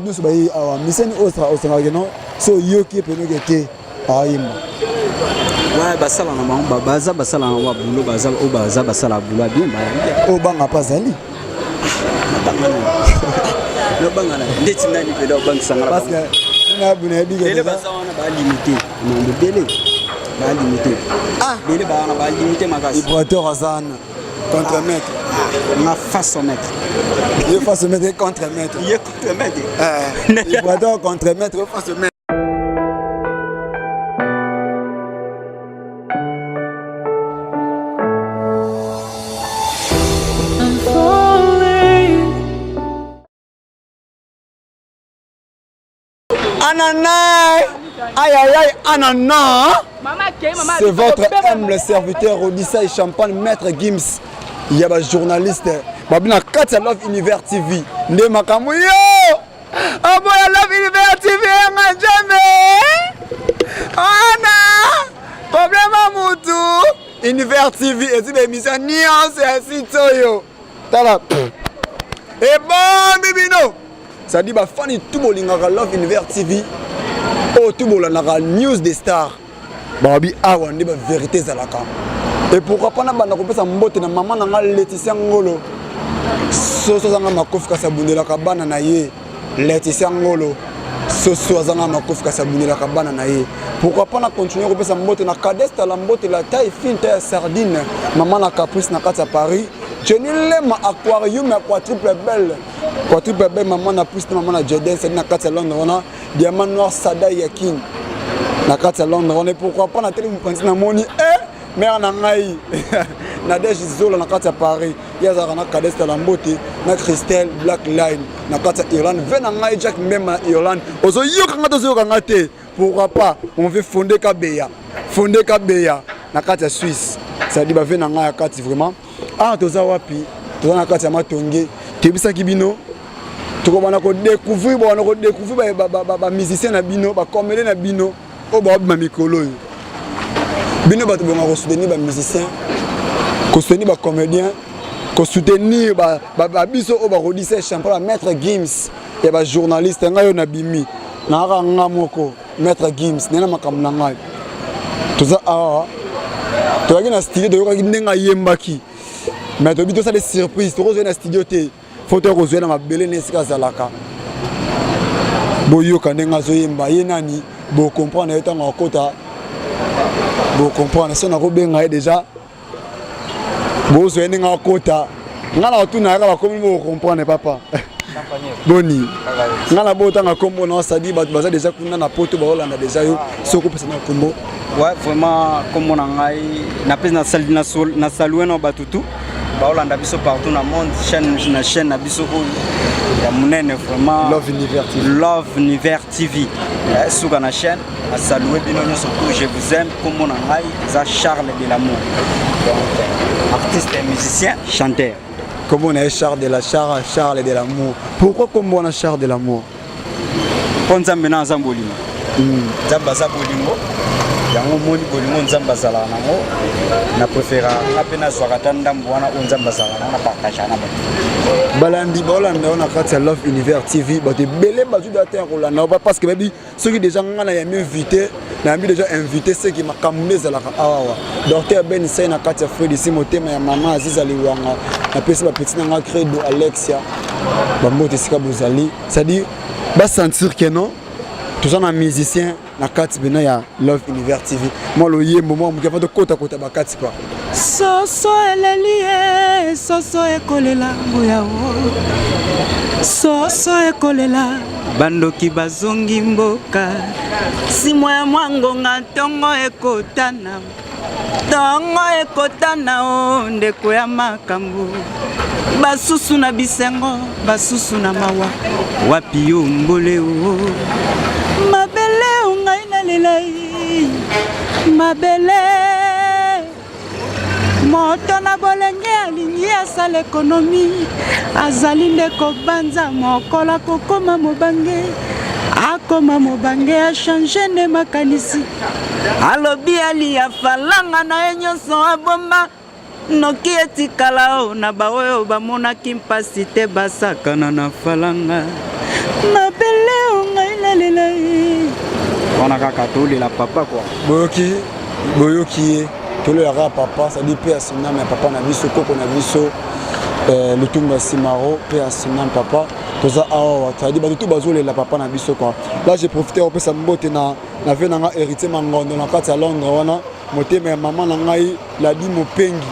nous sommes à Miseni Ostra au Sénégal, so yoki penogeke aïma. Ouais, basala na mamba baza basala na wabulo baza o baza basala bula bien ba. O banga pazali. No banga na ndeti nani pe do banga sangara. Parce que na buna biga. Délai baza wana ba limité. Non, le délai ba limité. Ah, délai ba limité makasi. Ibrateur azana contre-maître. Na face-maître. Il face-maître contre-maître. Il est contre-maître. Ibrateur contre-maître face-maître. Ananas, aïe aïe aïe, ananas. C'est votre humble serviteur Odissa et Champagne, Maître Gims. Il y a un journaliste. Babina Katia Love Univers TV. Nde makamuyo. Aboya Love Univers TV jamais. Ana. Problème à Moutou. Univers TV et c'est émission nuance et sitoyo. Tala. Et bon bibino. Ça dit bah fan tout bolingaka Love Univers TV. Oh tout bolingaka news des stars. Babi awa ndi ba vérité zalaka. Et pourquoi pas na banda ko pesa mbote na maman na Laetitia Ngolo. Soso zanga makofi ka sabunela ka bana na ye. Laetitia Ngolo. Soso zanga makofi ka sabunela ka bana na ye. Pourquoi pas na continuer ko pesa mbote na Cadesta la mbote la taille fine taille sardine. Maman na Caprice na kati à Paris. Jenny Lema aquarium à quadruple belle. Quadruple belle maman na plus maman na Jordan c'est na kati à Londres on a diamant noir Sada Yakin. Na kati à Londres on est pourquoi pas na télé na moni mère na ngai Nadège Zola na kati à Paris yazara na Cadesta la mbote na Christelle Black Line na kati à Irlande vena ngai Jack même na Irlande ozo yoka ngata zo yoka ngate pourquoi pas on veut fonder Kabeya na kati à Suisse ça dit ba vena ngai kati vraiment ah toza wapi toza na kati ya matonge tebisa kibino tokobana ko découvrir ba musicien na bino ba comédien na bino o ba ba mikolo bino ba tobonga ko soutenir ba musicien ko soutenir ba comédien ko soutenir ba biso o ba Odissa Champagne Maître Gims et ba journaliste ngayo na bimi na ka ngamoko Maître Gims nena makambo na ngai toza toyaki na studio toyoka ndenga yembaki mais tu as des surprises, tu as des studios, tu as ma belle nesika zalaka. Boyo kanenga zoyemba yenani, bo comprendre étant en kota. Bo comprendre son akobenga déjà. Bo zoyenga en kota. Ngala tu na ka comme bo comprendre papa. Boni. Ngala bo tanga kombo na sadi ba déjà kuna na poto ba Hollande déjà yo soko pesa na kombo. Ouais, vraiment comme on a na pesa na saluer no batutu. Baolanda biso partout dans le monde, chaîne na biso ya munene vraiment Love Univers TV. Love Univers TV. Souka na chaîne, à saluer bino surtout je vous aime comme mon ngai za Charles de l'amour. Donc artiste et musicien, chanteur. Comment on est Charles de l'amour. Pourquoi comme on a Charles de l'amour? Ponzambe na zambolimo. Zamba zabolimo. Yango moni bolingo nzamba zala nango na préféra apena swakata ndambo wana nzamba zala na partage na ba balandi bolanda on a kati Love Univers TV ba te belé bazu data rolanda pas parce que baby ceux qui déjà ngana ya mieux invité na mi déjà invité ceux qui makambe zala awa docteur Ben Sey na kati Fred Simotema ya mama Aziza Liwanga na pesa ba petit na credo Alexia ba mbote sika bozali ça dit ba sentir que non tous un musicien na kati bena ya Love Univers TV moi lo yembo moi mukava de kota ba kati pa soso elelie soso ekolela nguya o soso ekolela bandoki bazongi mboka simo ya mwangonga tongo ekotana o ndeko ya makambo basusu na bisengo basusu na mawa wapi yo mbole o mabele ungai na lelai mabele moto na bolenge alingi asala ekonomi azali nde kobanza mokola kokoma mobange akoma mobange achange nde makanisi alobi ali afalanga na ye nyonso abomba noki etikala o na baoyo bamonaki mpasi te basakana na falanga mabele On a qu'à la papa quoi. Boyoki tolelaka papa ça dit paix à son âme, papa na biso koko na biso le tumba simaro paix à son âme papa toza awa ça dit tout bazolela papa na biso quoi. Là j'ai profité on peut ça mbote na ve na héritier mangondo na kati ya Londres wana motema ya maman na ngai la di mopengi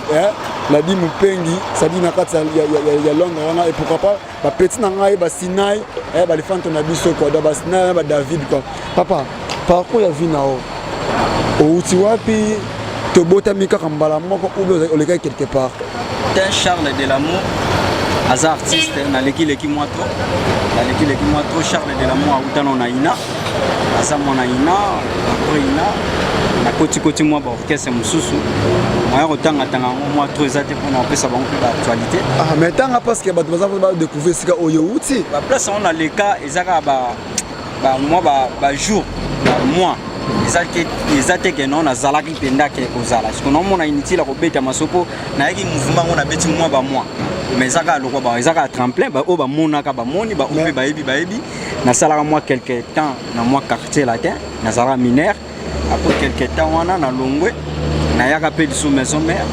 la di mopengi ça dit na kati ya Londres wana et pourquoi pas ba petit na ngai ba Sinai ba lefanto na biso quoi da ba Sinai ba David quoi. Papa parcours ya vie nao outi wapi tobota mika kambala moko ou oleka quelque part. Charles Delamour as artiste na l'équipe moito Charles Delamour utano na ina asa mona ina après ina na koti moi ba orchestre mususu moya kotanga tanga moi trop ezate pour na pesa bango ba actualité mais tanga parce que ba découvrir sika oyo outi ba place on a les cas ezaka ba jour mois ezate ke non azalaki penda ke kozala parce que non mona inutile ko beta masopo na yaki mouvement on a beti mois ba mois mais ezaka lokwa ba ezaka tremplin ba o ba monaka ba moni ba ope ba ebi na sala moi quelque temps na moi quartier latin na sala mineur après quelque temps wana na longwe na yaka pe sous maison mère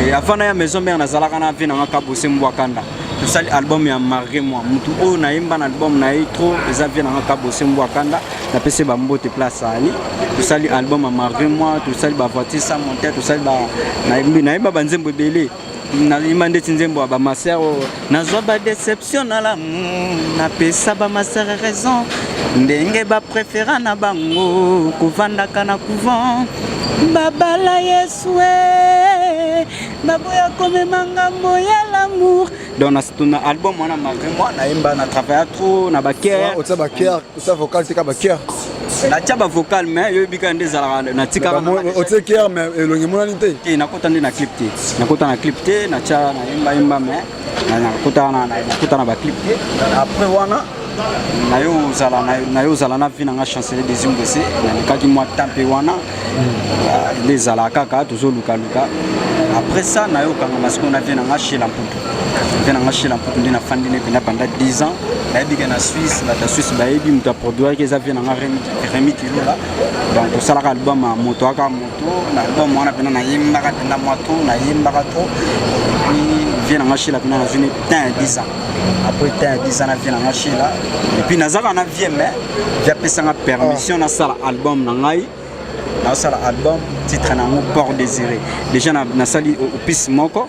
et avant na maison mère na sala kana vina ngaka bose mbwakanda tout ça album ya marqué moi mutu o na imba na album na trop eza vina ngaka bose mbwakanda na pese ba mbote place ali tout ça album a marqué moi tout ça ba voiture sans monter tout ça ba na imba banzembo belé na imande tinzembo ba maser na zo ba déception na la na pesa ba maser raison ndenge ba préféra na bango kovanda kana couvent babala yeswe baboya comme mangambo ya l'amour donc na album on a marqué moi na imba na travailler trop na ba cœur ça ba cœur ça vocal c'est ka ba cœur na tchaba vocal mais yo bika ndezala na tika o te cœur mais elongi mona nite ki nakota ndi na clip te nakota na clip te na cha na imba mais nakota na ba clip te après wana na yo zala na vina nga chanceler des imbese na likaki moi tampe wana ndezala kaka tozo luka après ça na yo kanga parce qu'on a vina nga chez Lamputu ndina fandine pendant 10 ans na na Suisse la Suisse ba ebi muta produire que ça vient na Rémi Kilola donc ça la album à moto na album on a pena na yimba na moto na yimba trop puis vient na chez la pena na une 10 ans après 10 ans na vient na chez là et puis nazala na vie mais j'ai pesa nga permission na sala album na ngai na sala album titre na Port Désiré déjà na sali au piste moko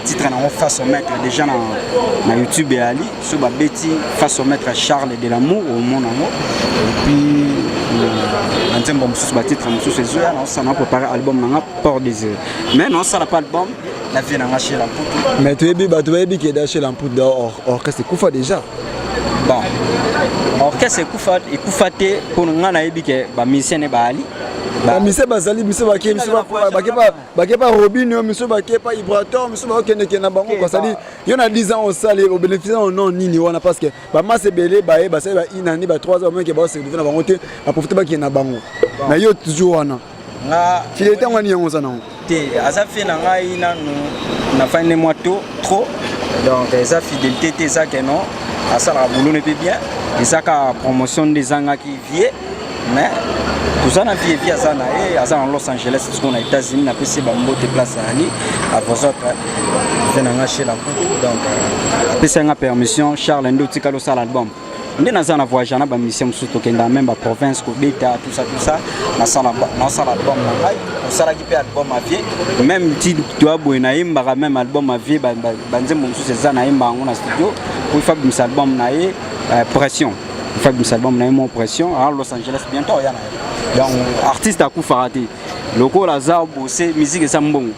titre na face au maître déjà na YouTube et Ali sur ba beti face au maître Charles Delamour au mon amour et puis nzembo mususu ba titre mususu ezoya na ça na préparé album na Port Désiré mais non ça n'a pas album la vie na chez Lamputu mais tu es qui est chez Lamputu orchestre kufa déjà bon orchestre kufa et kufate pour ngana yebi ke ba musicien ba Ali mise bazali mise bakie mise bakepa Robin mise bakepa Ibrator mise bakende na bango kwa sali yo na 10 ans au sale au bénéfice non nini wana parce que ba masse belé ba basali ba inani ba 3 ans même que ba se na bango te ba profiter ba ki na bango na yo toujours wana na tu étais ngani yango sana te asa fait na ngai na fin de mois trop donc esa fidélité te ça que non asa la boulot ne peut bien et ça ka promotion des anga qui vie mais tout ça na vie à ça na à Los Angeles aux États-Unis na PC ba mbote place ali à vos autres venanga chez la donc PC nga permission Charles Ndo tikalo ça l'album ndé na za na voyage na ba mission surtout kenda même ba province ko beta tout ça na sala album na ngai on sala ki pe album à vie même ti toi boina imba même album à vie ba nzembo mususu za na imba ngona studio pour faire un album na pression fait un album na mon pression à Los Angeles bientôt yana donc artiste à coup farati loko la za bosser musique ça mbongo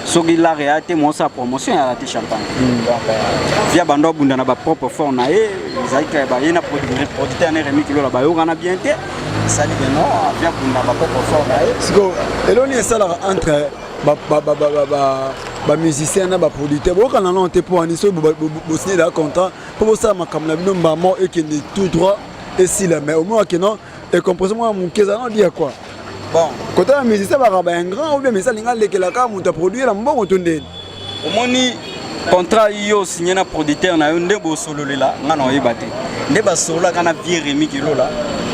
soki la réalité moi sa promotion à la champagne donc via bando bunda na ba propre fort na zaika ba yena producteur na Rémi Kilola ba yo kana bien te ça dit non via bunda ba propre fort na siko eloni ça entre ba musicien na ba producteur bo kana non te pour ani so bo signer da contrat pour ça makamna bino maman et qui tout droit et si la mais au moins que non et comprenez moi mon keza non dire quoi bon quand un musicien va avoir un grand ou bien mais ça linga lekela ka mu ta produire la mbongo tonde omoni contrat yo signé na producteur na yo nde bo solo lela ngana oyebate nde basola kana vie Rémi Kilola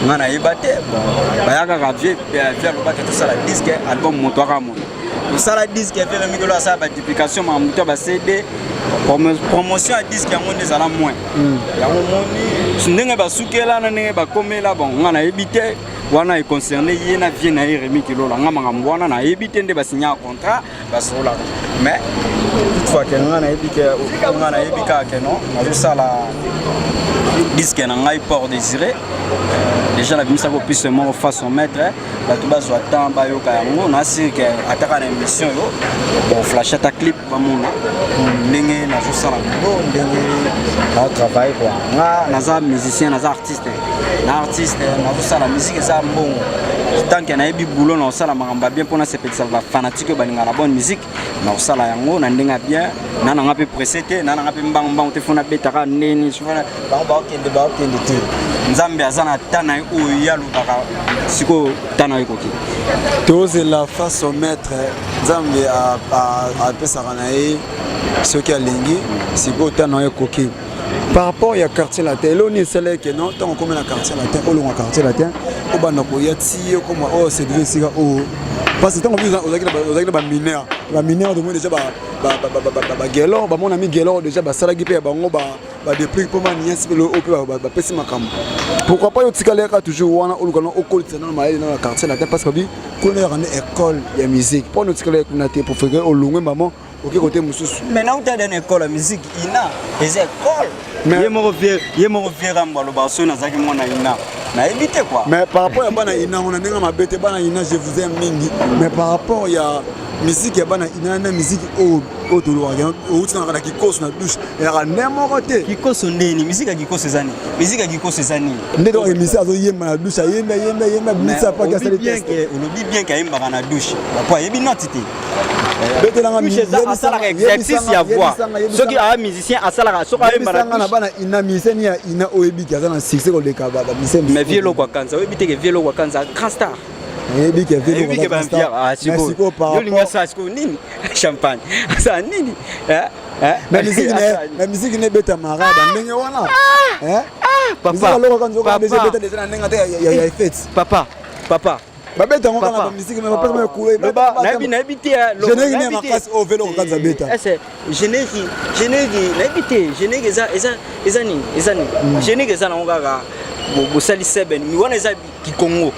ngana yebate bon bayaka ka vie loba ke tout ça la disque album moto kama tout ça la disque vie Rémi Kilola ça ba duplication ma moto ba CD promotion à disque yango nezala moins yango moni ndenge basukela na ndenge bakomela bon ngana yebite wana est concerné yena vie na Rémi Kilola ngama ngambwana na yebite nde basigna contrat basola mais toutefois que ngana yebika que non na ça la disque na ngai port désiré déjà la bimisa ko plus seulement face au maître bato bazwa temps bayoka yango na sike ataka na émission yo bon flash ta clip bamona ndenge na zo sala bo ndenge na travail quoi nga naza musicien naza artiste na zo sala musique ça bon tant que na yebi boulot na sala makamba bien pona sepetisa ba fanatique balinga la bonne musique na sala yango na ndenga bien na nga pe preseté na nga pe mbang te fona betaka neni sofana ba okende te nzambe azana tana o ya lubaka siko tana ikoki toze la face au maître nzambe a pesa kanae soki alingi siko tana ikoki par rapport à quartier latin loni sele que non tant comme na quartier latin o longa quartier latin o bana ko yati comme oh c'est devenu sika o parce que tant que ba mineur de moi déjà ba gelor ba mon ami gelor déjà ba salagi pe ba ngo ba depuis pour ma nièce le au ba pesi makam pourquoi pas yo tikaleka toujours wana o lokana o kolitsa na maele na quartier latin parce que bi ko na rendre école ya musique pour nous tikaleka na te pour faire au longwe maman OK côté mususu maintenant tu as une école de musique ina les écoles yemo viera mbalo baso na zaki mona ina na éviter quoi mais par rapport à bana ina on a ninga mabete bana ina je vous aime mingi mais par rapport ya musique ya bana ina na musique o to lo ya o tsana kana kikoso na douche ya nemo côté kikoso ndeni musique kikoso zani musique kikoso zani ndedo musique azo yemba na douche yemba bisa pas ka bien que on oublie bien ka yemba na douche papa yebi notité betelanga asalaka exercice ya voix soki a musicien asalaka soki ayemba na bana ina miseni ya ina oebiki azana succès ko leka ba miseni mais vielo kwa kanza oebite ke vielo kwa kanza grand star ebi ke vielo kwa kanza siko yo linga sa siko nini champagne sa nini na musique ne beta marada ndenge wana papa babeta ngo kana musique mais pas coulé na habité générique ne makasi au vélo kanza beta générique na habité générique ezani générique ezana ngaka bo sali seben mi wana eza kikongo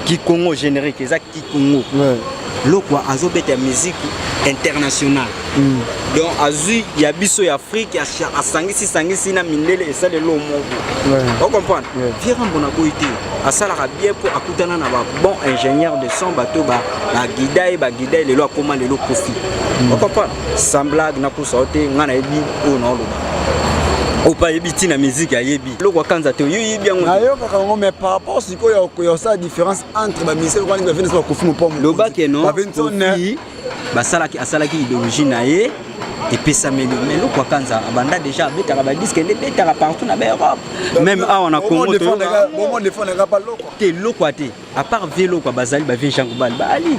kikongo générique eza kikongo lokwa azobeta musique internationale donc azui ya biso ya Afrique ya sangisi na mindele esa le lomo on comprend viera mbona koité asalaka bien pour akutana na ba bon ingénieur de son bateau ba guidai le lo comment le lo kofi on comprend semblag na ko sauter ngana ebi o na lo pas yebi na musique ya yebi lokwa kanza te yo yebi yango na yo kaka ngo mais par rapport siko ya sa différence entre ba musique kwa ninga venez ba kofi mo pomme lo ba ke non asalaki idéologie na ye epesa melo kwa kanza abanda déjà betaka ba disque ne betaka partout na Europe même on a Congo to moment défendre pas te lokwa te à part vélo kwa bazali ba vin changu bal bali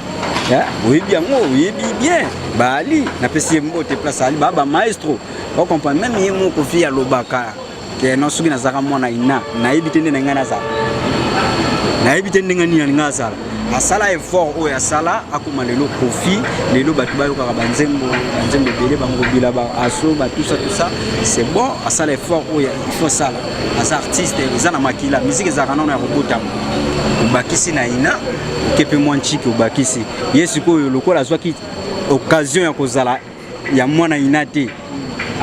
oyebi yango oyebi bien bali na pesi mbote place ali ba maestro on comprend même ye moko via lobaka ke no suki na zaka mwana ina na yebite ndenge ngana za na yebite ndenge nini ngasa asala effort o ya sala akuma lelo kofi lelo batu ba yoka banzembo belé bango bila ba aso ba tout ça c'est bon asala effort o ya il faut sala as artiste ils na makila musique za kana na robota bakisi na ina kepe mwanchiki bakisi yesu ko lokola zwaki occasion ya kozala ya mwana ina te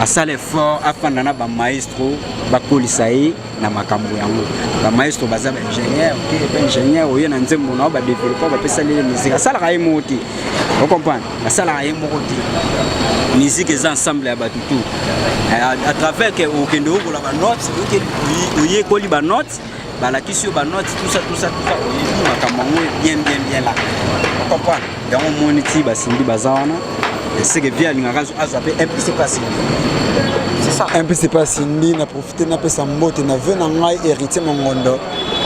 asala effort afanda na ba maestro bakolisa ye na makambo yango ba maestro baza ba ingénieur ingénieur oyo na nzembo na ba développer ba pesa le musique asala ka yemoti on comprend asala ka yemoti musique est ensemble ya batu tout à travers que au kendo ko la ba notes oye ko li ba notes ba la kisio ba notes tout ça oye makambo bien là on comprend yango moniti ba sindi bazawana c'est que via l'ingarazo azape c'est passé. C'est ça. Un peu c'est pas Cindy na profiter na pesa mbote na vena ngai héritier mongondo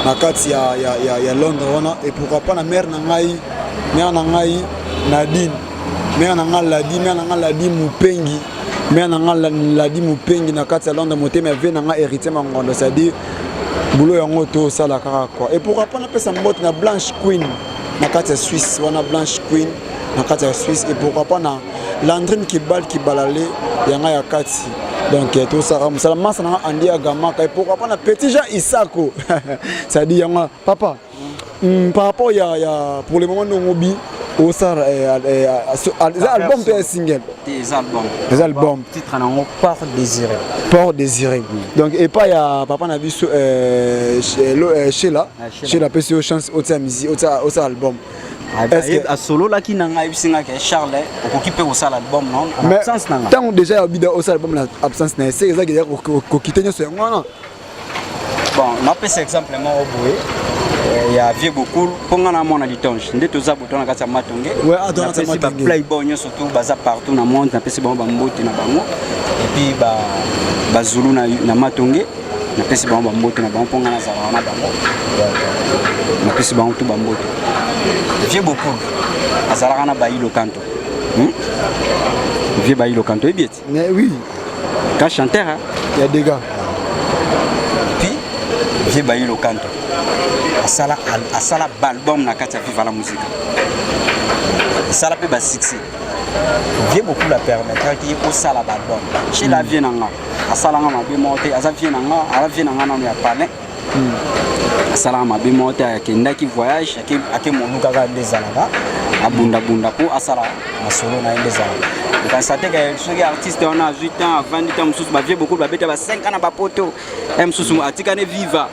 na kati ya Londres wana et pourquoi pas na mère na ngai Nadine mère na ngai Ladine Mupengi mais nanga la di mupengi na kati salon de moté mais ve nanga héritier mangondo c'est-à-dire boulot yango to sala kaka quoi et pourquoi pas na pesa mbote na Blanche Queen na kati Suisse wana Blanche Queen na kati Suisse et pourquoi pas na Landrine qui balale yanga ya kati donc tout ça ça masse na andi agamaka et pourquoi pas na petit Jean Isako ça dit yanga papa par rapport ya pour le moment ngobi au sar album pe single des albums titre nango Port Désiré donc et pas ya papa na biso chez la PCO chance au musique au album est-ce que solo là qui nanga bisinga ke Charles okokipe au sal album non absence nanga tant déjà bida au album la absence na c'est ça qui dire ko kitenyo so ngwana bon na pese exemple mo oboye il y a vieux beaucoup pour ngana mona litonge ndé toza botona kati ya matonge ouais attends ça ba playboy nyo surtout baza partout na monde na pese ba mbote na bango et puis ba zulu na matonge na pese ba mbote na bango pour ngana za na bango na pese ba tout ba mbote vieux beaucoup azalaka na bailo kanto vieux bailo kanto et bien mais oui quand chanteur il y a des gars puis vieux bailo kanto asala album na kati ya Viva la musique asala pe ba succès vieux beaucoup la permettre qui au sala album chez la vie nanga asala nga mabe monter aza vie nanga na ya palais asala mabe monter akenda ki voyage ake monuka ka ndezalaka abunda po asala masolo na ndezalaka quand ça te que ceux artistes on a 8 ans 20 ans mususu ba vieux beaucoup ba beta ba 5 ans na ba poto mususu atikane viva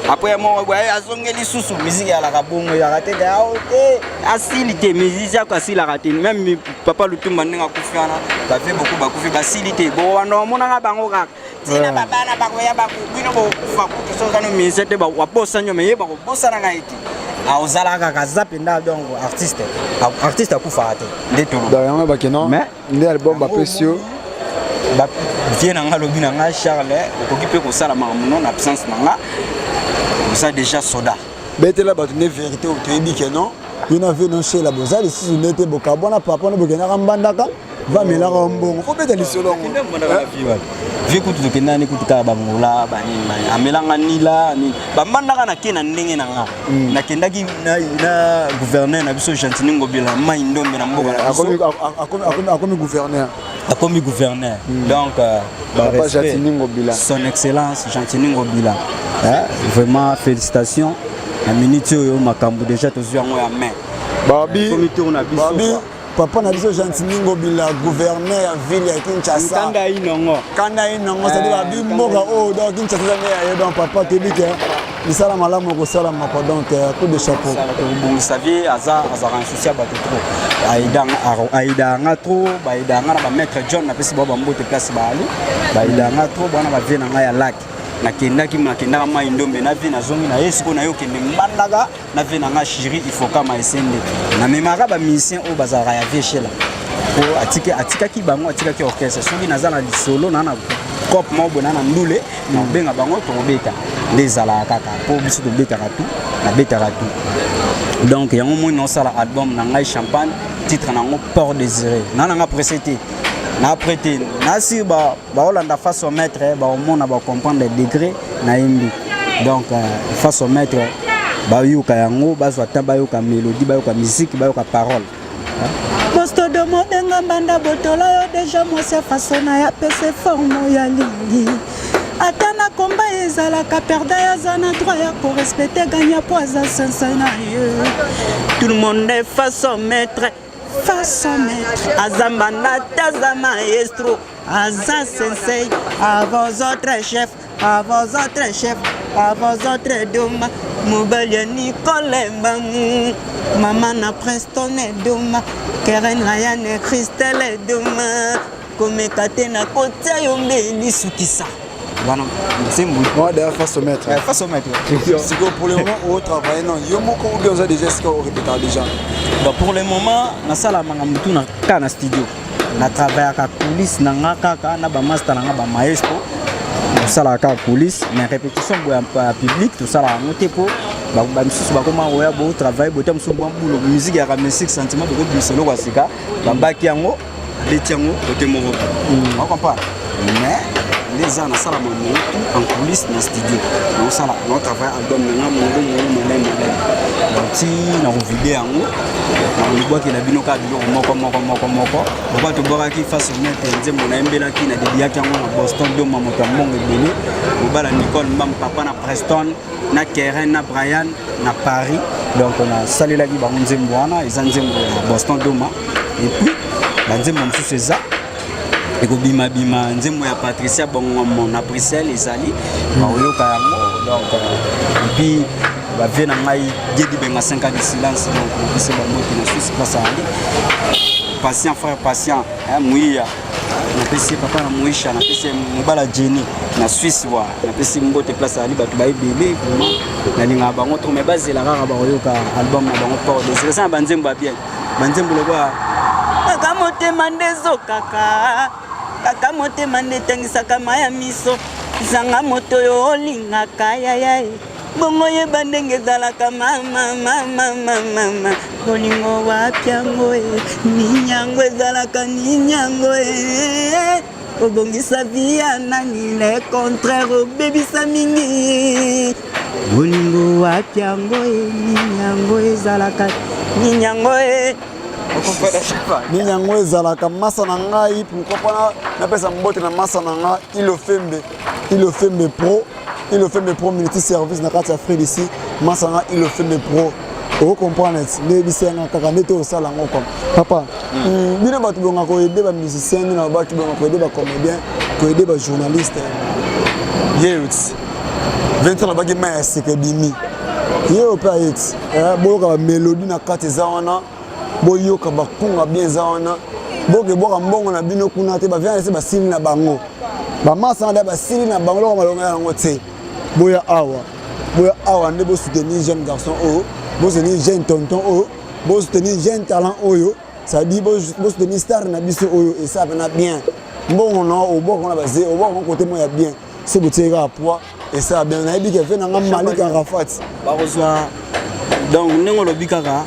après moi azongeli susu musique ya la kabongo ya raté ga ote asilité musique ya kasi la raté même papa Lutumba ndenga kufiana ba fait beaucoup ba kufi ba silité bo wana mona nga bango kaka tina baba na bako ya bako bino bo kufa ku so kana musique te ba waposa nyo me ba ko bosa na ngaiti a ozala kaka zapenda donc artiste akufa raté ndeto donc ba kenon mais ndi album ba précieux ba vient nga lobi na nga Charles okokipe ko sala mamuno na absence nanga ça déjà soda bête là batune vérité au tebi que non il a vu non chez la bozali si il était bokabona papa no bokena rambandaka va mela mbongo ko beta lisolo vie kutu tokenda ni kutuka bangola bani amelanga nila ni bamandaka na kena ndenge nanga na kendaki na gouverneur na biso Gentini Ngobila mai ndombe na mboka na akomi gouverneur donc Gentini Ngobila son excellence Gentini Ngobila vraiment félicitations la minute yo makambo déjà tozu yango ya main babi papa na biso Gentini Ngobila gouverneur ya ville ya Kinshasa kanda inongo c'est dire babi mboka o donc Kinshasa ya donc papa tebike ni sala malamu ko sala mako donc coup de chapeau bon saviez aza un souci à battre trop aida nga trop baida nga na ba maître John na pesi ba mbote place ba ali baida nga trop bana ba vena nga ya lac nakendaki mai ndombe na vie na zongi na yesko na yo kende mbandaka na vie na nga chiri il faut kama esende na memaka ba musicien o bazara ya vie chela ko atikaki bango atikaki orchestre soki nazana lisolo na cop mobo na ndule na benga bango to beta ndezala kaka po biso to beta tout na beta tout donc yango mo no sala album na ngai champagne titre nango Port Désiré na nga précédé na prêté na si ba olanda face au maître ba au monde ba comprendre les degrés na yimbi donc face au maître ba yuka yango ba zo tamba yuka mélodie ba yuka musique ba yuka parole posto de modenga banda botola yo déjà moi c'est façon na ya pese forme ya lingi atana komba ezalaka perda ya zana droit ya ko respecter gagner poisa sensana tout le monde est face au maître Azamana Taza maestro, Aza sensei, à vos autres chefs, à vos autres doma, Moubalia Nicole Bangou, Maman na Prestone doma, Keren Ryan et Christelle doma, comme Katena Kota Yombe Nisukisa. Voilà, c'est bon. Moi, d'ailleurs, face au maître. Face au maître. C'est que pour le moment, on travaille. Non, il y a beaucoup de déjà ce qu'on répète déjà. Donc, pour le moment, na sala mangamutu na kana studio. Na travaille à coulisses, na ngaka, na ba master, na ba maestro. Na sala à coulisses, mais répétition pour public, tout ça là, noté pour. Ba misusu ba koma oya bo travail bo tam so bon boulot musique ya 45 cm de biselo kwa sika. Ba baki yango Betiango côté moko. On comprend. Mais les ans ça la en coulisses dans studio. On ça là on travaille album na mon si na vidéo yango na boîte la binoka biloko moko ba to bora ki face net nzembo na embela ki na dedia ki yango na Boston do mamoto mbongo ebele bala Nicole mbam papa na Preston na Keren na Brian na Paris donc on a salé la liba nzembo wana eza nzembo ya Boston doma et puis ba nzembo msusu eza eko bima nzembo ya Patricia bongo na Bruxelles ezali ba oyoka yango donc et puis ba vient na ngai Diedi benga 5 ans de silence donc c'est ba moti na Suisse place ali patient frère patient muia na pesi papa na muisha na pesi mobala Jenny na Suisse wa na pesi mbote place ali batu ba ebele vraiment na linga bango to me bazela kaka ba oyoka album na bango pour des ça banzembo ba bien banzembo lo kwa kaka mandezo kaka motema ndetangisaka maya miso zanga moto yo olingaka yaya bongo ye bandenge zalaka mama bolingo wapyango ninyango ezalaka ninyango obongisa via nani le contraire obebisa mingi bolingo wapyango ninyango ezalaka ninyango ninyango ezalaka masa na ngai pourquoi pas na pesa mbote na masa na nga ilofembe pro militaire service na kati ya Afrique ici masa nga ilofembe pro o comprendre ne bisenga kaka nete o sala ngo comme papa bino batu bonga ko aider ba musicien na batu bonga ko aider ba comédien ko aider ba journaliste youth 20 ans ba ki ma seke bimi yo pa it boka ba mélodie na kati za wana boyoka bakunga bien za wana boke boka mbongo na bino kuna te ba vient laisser ba sili na bango ba masa na ba sili na bango lo malonga yango te boya awa nde bo soutenir jeune garçon o bo soutenir jeune tonton o bo soutenir jeune talent oyo ça dit bo soutenir star na biso oyo et ça na bien mbongo no o boko na bazé o boko côté mo ya bien ce boutique à poids et ça bien na bi ke fait na Malik Arafat ba reçoit donc nengo lo bikaka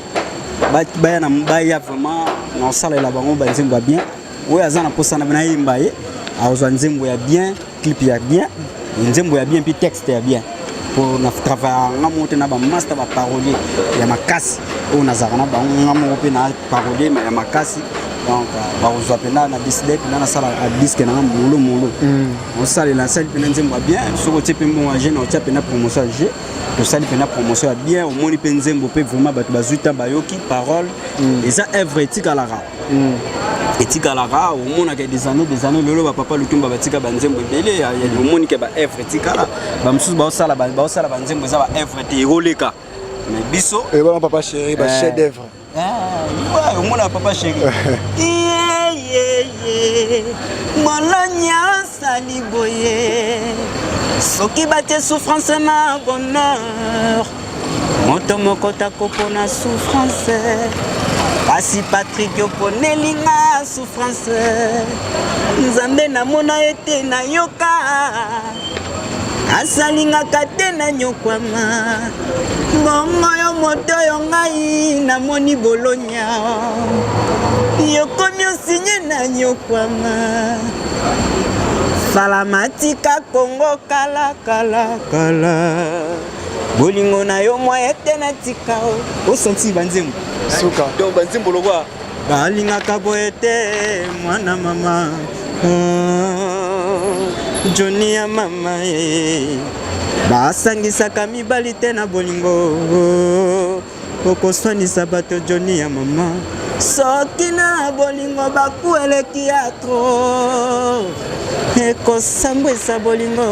ba na mbaya vraiment na sala la bango ba nzembo bien oyo azana posana na yimbaye aozwa nzembo ya bien clip ya bien nzembo ya bien puis texte ya bien pour na travailler ngamote na ba master ba parolier ya makasi o nazaka na ba ngamo pe na parolier ya makasi donc ba ozwa pena na disque na sala a disque na mulu on sala la salle pena nzembo bien soko tepe mo wa jeune o tepe na promotion G to sala pena promotion ya bien au moni pe nzembo pe vraiment ba bazuita bayoki parole et ça œuvre éthique à la rap etika la au monde a des années lolo papa lutumba batika banzembo belé ya au monde ke ba œuvre etika la ba msusu ba osala banzembo za ba œuvre te roleka mais biso et bon papa chéri ba chef d'œuvre ouais au monde papa chéri molonya sali boye soki batie souffrance na bonheur moto moko takopona souffrance Asi Patrick yoponelinga souffrance Nzambe na mona ete na yoka Asalinga kate na nyokwama Ngongo yo moto yo ngai na moni bolonya Yokomi osinye na nyokwama Salamatika Kongo kala Bolingo na yo mwa ete na tika o senti banzembo suka donc banzembo lokwa balinga kabo ete mwana mama Johnny ya mama basangisaka mibali te na bolingo okoswanisa bato Johnny ya mama soki na bolingo bakueleki ya tro ekosambwisa bolingo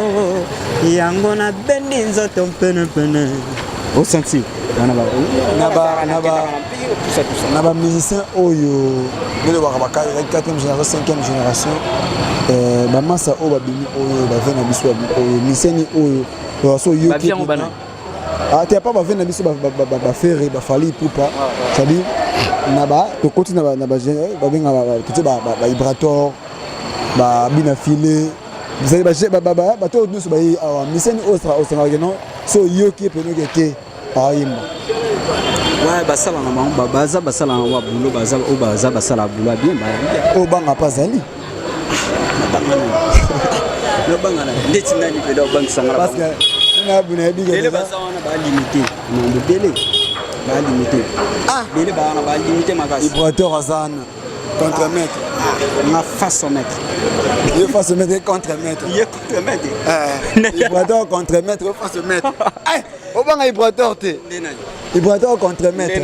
yango na bendi nzoto mpene osanti na ba musicien oyo bele wakabaka 4e génération 5e génération ba masa o babimi oyo ba vena biso oyo miseni oyo so yoki te pas ba vena biso ba faire ba fali pupa ça dit na ba to koti na ba benga ba vibrator ba bina filé vous allez ba to nous ba miseni ostra no so yoki peno ke ayimba Ouais, basala na bango baza basala na boulot baza o baza basala boulot bien ba. O banga pas ali. No banga na ndeti nani pe do banga sangala. Parce que na buna bi les baza wana ba limité. Non de délai. Ba limité. Ah, délai ba limité makasi. Ibrateur azana contre-maître. Na façon-maître. Il faut se mettre contre-maître. Il est contre-maître. Ibrateur contre-maître, il faut se mettre. Au banga ibrateur te. Ibrateur contre-maître.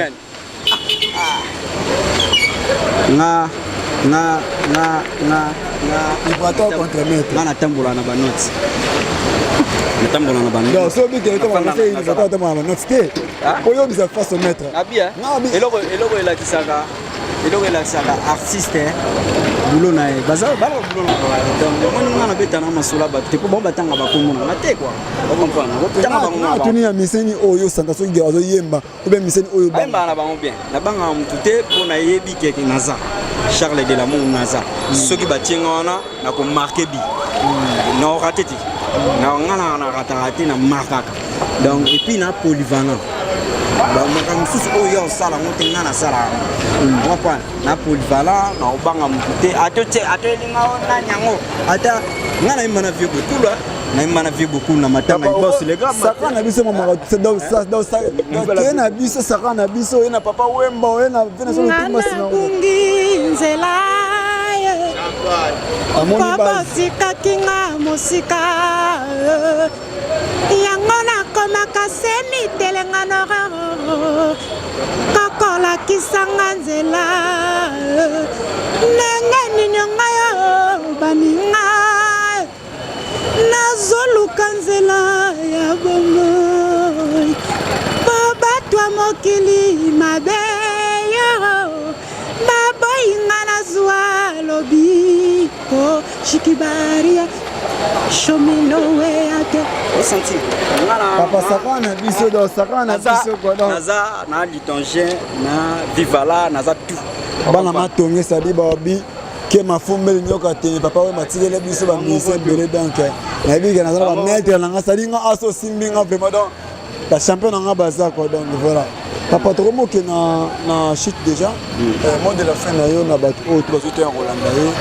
Na ibrateur contre-maître. Na tambola na ba notes. Na tambola na ba notes. Donc so bi ke to ma se ibrateur to ma notes te. Oyo bi sa face maître. Abia. Eloko elakisaka. Eloko elakisaka artiste. Boulot na baza bala boulot na donc on na beta na masula ba te ko bomba tanga ba komona na te quoi ba comprendre ko tanga ba ngoma tuni ya miseni oyo sanga so ngi azo yemba ko be miseni oyo ba ba na ba bien na banga mutute po na yebi keke naza Charles de l'amour naza soki ba tienga wana na ko marquer bi na rateti na ngana na ratati na markaka donc et puis na polyvalent ba makamususu oyo sala ngote ngana sala ngapa na polyvalent na obanga mutute atote atelinga na nyango ata ngana imana vie beaucoup là na imana vie beaucoup na matanga boss les gars saka na biso mama do sa na biso saka na biso ena papa wemba ena vena so lutumba sina nzela papa sika kinga musika yango nakomaka seni telenga noro kokolakisanga nzela ndenge nini ngayo baninga nazoluka nzela ya bomoi po batwa mokili mabe baboyinga nazwa lobiko shikibaria shominowe ate senti papa saka na biso do saka na biso godon naza na litongien na vivala naza tout bana matonge sadi babi ke mafumbeli nyoka te papa we matigele biso ba mise belé donc na bi kana ba maître na nga sadi nga aso simbinga vraiment donc la champion nga baza quoi donc voilà papa trop moke na chute déjà mot de la fin na yo na bat o to bazo te en Rolanda yo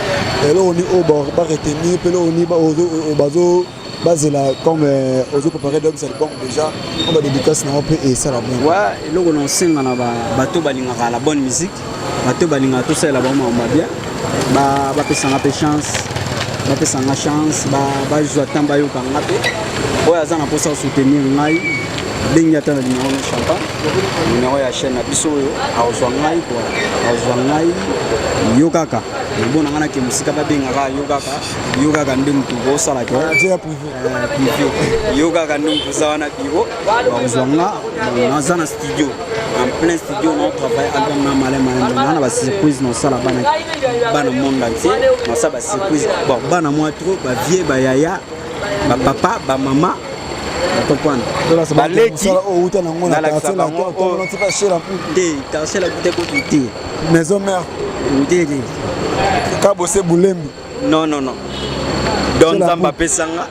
elo oni o ba retenir pelo oni ba ozo bazo bazela comme ozo préparer donc c'est bon déjà on va dédicace na peu et ça la bien ouais eloko na singa na bato balingaka la bonne musique bato balingaka tout ça la bon bien ba pesanga pe chance ba pesanga chance ba joa tamba yo kanga pe oya za na posa soutenir ngai bengi ata na numéro na champagne numéro ya chaîne na biso yo azwa ngai quoi azwa ngai yo kaka bona ngana ke musika ba benga ka yo kaka nde mutu bo sala ke déjà privé yo kaka nde mutu za na biro azwa nga na za na studio en plein studio on travaille album na malema na ba surprise no sala bana monde entier na sa ba surprise bon bana moi trop ba vie ba yaya ba papa ba mama comprendre baleki o uta na ngona ta la to non pas chez la te ta chez la bouteille ko te maison mère te ka bosse bulembi non don zamba pesanga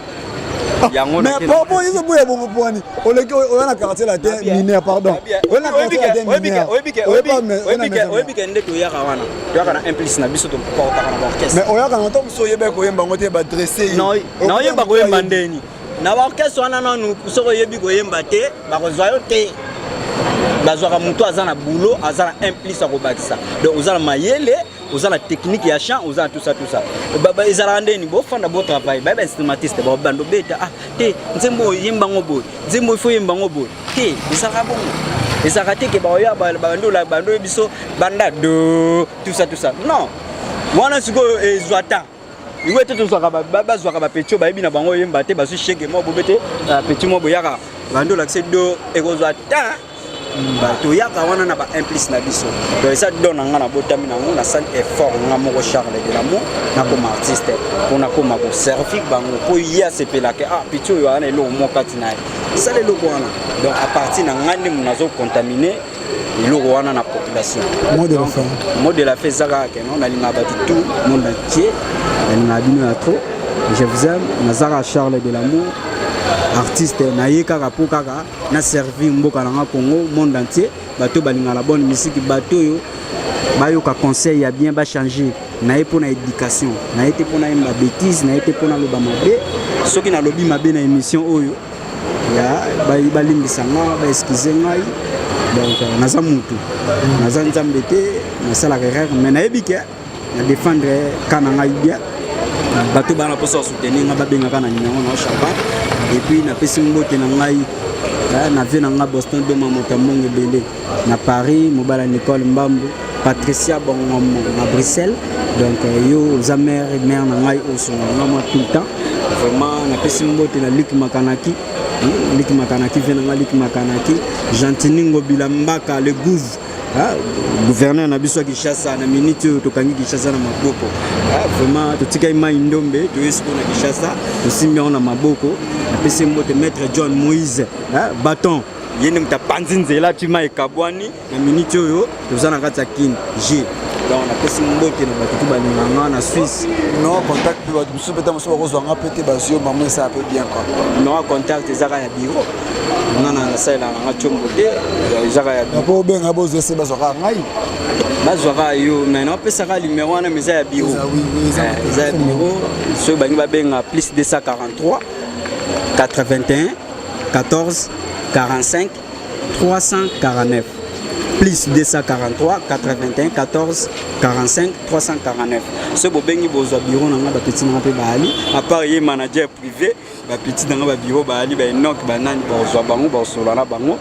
yango na mais bon ils ont boye bongo poni o leki o na quartier la terre minière pardon o na quartier la terre minière oebike nde to yaka wana to yaka na implice na biso to porta na orchestre mais o yaka na to so yebe ko yemba ngote ba dresser na yemba ko yemba ndeni na orchestre wana nanu soko yebi ko yemba te ba ko zwa yo te bazwaka mutu aza na boulot aza na implice ko bakisa donc oza na mayele oza na technique ya chant oza tout ça baba ezala ndeni bo fanda bo travail baba instrumentiste ba bando beta ah te nzembo yemba ngobo nzembo ifo yemba ngobo te ezaka bongo ezaka te ke ba ya bando biso banda do tout ça non wana siko ezwata iwe te to zwaka baba zwaka ba petio ba yebina bango yemba te ba su shege mo bobete petit mo boyaka bando l'accès do ekozwata bato yaka wana na ba implice na biso donc ça donne ngana botami na ngona sali effort ngamo Charles de l'amour na comme artiste pour na comme ko servir bango ko ya sepela ke ah pitio yo ana elo mo katina ça le logo wana donc à partir na ngani munazo contaminer iloko wana na population mot de la fin zaka ke non na linga batu tout monde entier na bino ya trop je vous aime nazara Charles de l'amour artiste naye kaka po kaka na servir mboka na Congo monde entier bato balinga la bonne musique bato yo bayoka conseil ya bien ba changer naye pour na éducation naye te pour na ma bêtise naye te pour na loba mabe soki na lobi mabe na émission oyo ya balimbisa nga ba excuser ngai donc naza mutu naza nzambe te nasala erreur mais nayebi ke na défendre kana ngai bien bato bana poso soutenir nga babengaka na numéro na Chapa et puis na pesi mbote na ngai na vie na nga Boston de Mamotamong ebele na Paris mobala Nicole Mbambo Patricia Bongomo na Bruxelles donc yo zamer mère na ngai oso na moi tout le temps vraiment na pesi mbote na Luc Makanaki Luc Makanaki vient na Luc Makanaki Jantiningo Bilambaka le gouv gouverneur na biso Kishasa na minute tokangi Kishasa na maboko vraiment totika ima indombe to esiko na Kishasa to simbi na maboko na pesi mbote maître John Moïse bâton yene mta panzinzela tima ekabwani na minute yo tozana kati ya kin G donc na pesi mbote na bato balinganga na Suisse non contact pe bato biso peta moso bakozwanga pete basio maman ça peut bien quoi non contact ezaka ya bureau nana na sala na chombo te ezaka ya po benga bozo se bazwaka ngai bazwaka yo mais non pesaka numéro wana meza ya bureau eza ya bureau so bangi babenga plus 243 81 14 45 349 plus 243 81 14 45 349 ce bobengi bozwa bureau nanga ba petit na pe bali à part ye manager privé ba petit nanga ba bureau bali ba nok ba nani bozwa bango ba solana bango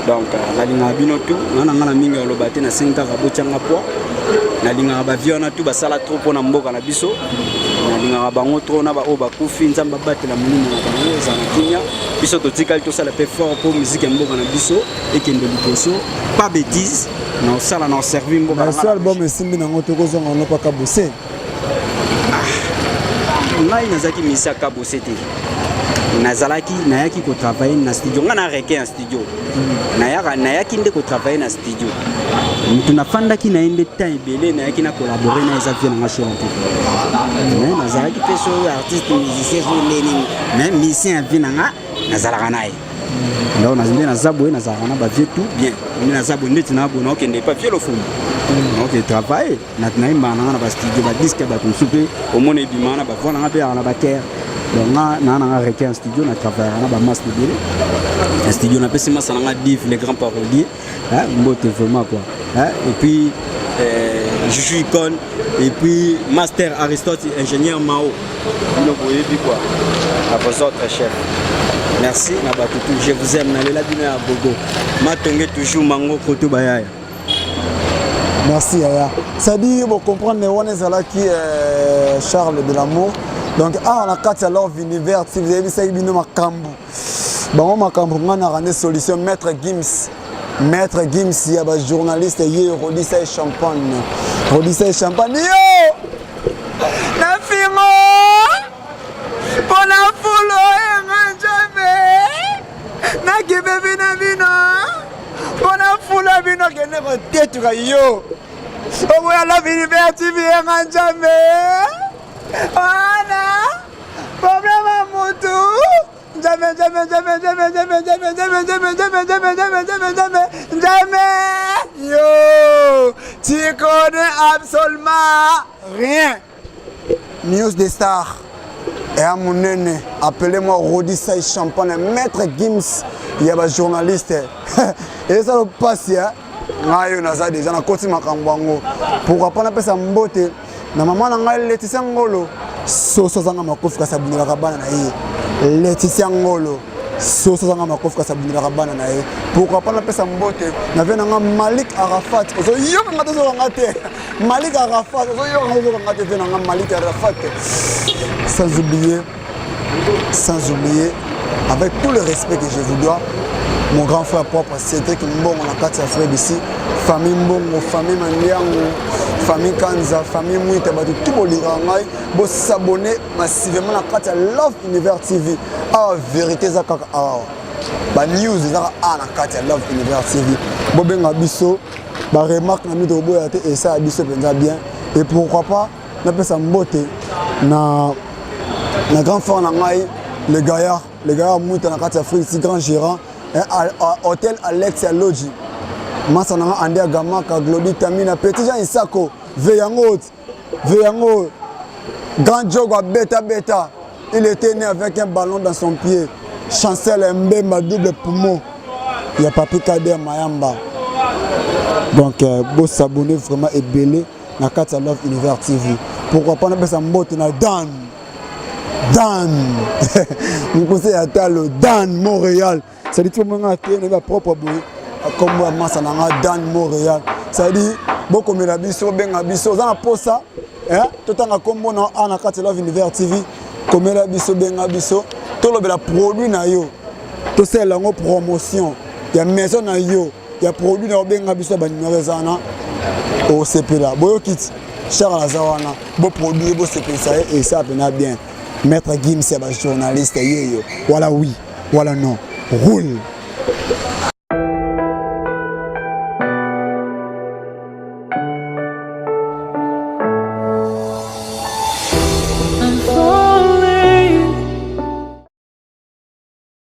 donc nalinga bino tout nanga na mingi olobate na 5 ka bochanga po nalinga ba viona tout ba sala trop pona mboka na biso nalinga bango trop na ba o ba kufi nzamba batela mulimo na bango za na kinya biso totikali to sala pe fort pour musique mboka na biso ekende liboso pas bêtise na sala na servir mboka na ce album esimbi nango tokozonga no pa kabose ngai nazaki misa kabose te nazalaki nayaki ko travailler na studio nga na reke en studio nayaki nde ko travailler na studio mutu nafandaki na ende temps ebele nayaki na collaborer na eza vie na nga chanter mais nazalaki pe so artiste musicien so learning mais musicien vie na nga nazalaka naye donc nazinde nazabo nazalaka na ba vie tout bien mais nazabo ndeti na bona okende pas vie lo fond donc travailler na naimba na ba studio ba disque ba tusupe au monde ebimana ba vona ngabe na ba terre donc na reke en studio na travailler na ba master bile en studio na pesi masa na div les grands paroliers mbote vraiment quoi et puis Juju Icon et puis master Aristote ingénieur Mao nous voyez quoi à vos autres chefs merci na batutu je vous aime na lela bino ya bogo matonge toujours mango koto bayaya merci Yaya ça dit vous comprendre on est là qui Charles de l'amour donc la carte alors univers si vous avez vu ça bino makambu bon makambu ngana rane solution maître Gims il y a des journalistes hier Rodissa et Champagne yo la fimo pour la foule jamais na kibebe na bino pour la foule bino kene ko tetuka yo o ya la univers TV jamais ana problème moto jamais yo tu connais absolument rien news des stars et à mon nene appelez-moi Rodissa et Champagne maître Gims il y a des journalistes et ça le passe ngayo naza déjà na koti makambango pourquoi pas na pesa mbote na maman na ngai Laetitia Ngolo soso zanga makofi ka sabunira kabana na ye Laetitia Ngolo soso zanga makofi ka sabunira kabana na ye pourquoi pas na pesa mbote na vena nga Malik Arafat ozo yoka ngata zo ngate Malik Arafat ozo yoka zo ngate vena nga Malik Arafat sans oublier avec tout le respect que je vous dois mon grand frère propre c'était que bon on a quatre frères d'ici famille Mbongo famille Mandiango famille Kanza famille Mouita ba tout bolira ngai bo s'abonner massivement na carte Love Univers TV vérité za kaka ba news za na carte Love Univers TV bo benga biso ba remarque na mito boya te et ça biso penza bien et pourquoi pas na pesa mbote na grand frère na ngai les gaillards mouta na kati Afrique si grand gérant hôtel Alex Logi masa na Andea Gamaka Glody Tamina Petit Jean Isako Veyango grand jogo beta il était né avec un ballon dans son pied Chancel Mbemba double poumon il y a Papi Kader Mayamba donc beau s'abonner vraiment et belé na kati Love Univers TV pourquoi pas na besa mbote na Dan mon conseil à Talo Dan Montréal ça dit tout le monde a propre boy comme moi massa na Dan Montréal ça dit beaucoup mais la biso benga biso za na posa hein tout en combo na ana kati Love Univers TV comme la biso benga biso to lo bela produit na yo to c'est la promotion il y a maison na yo il y a produit na benga biso ba numéro zana au CP là boyo kit Charles Azawana beau produit beau CP ça et ça venait bien Maître Gim c'est un journaliste voilà oui voilà non roule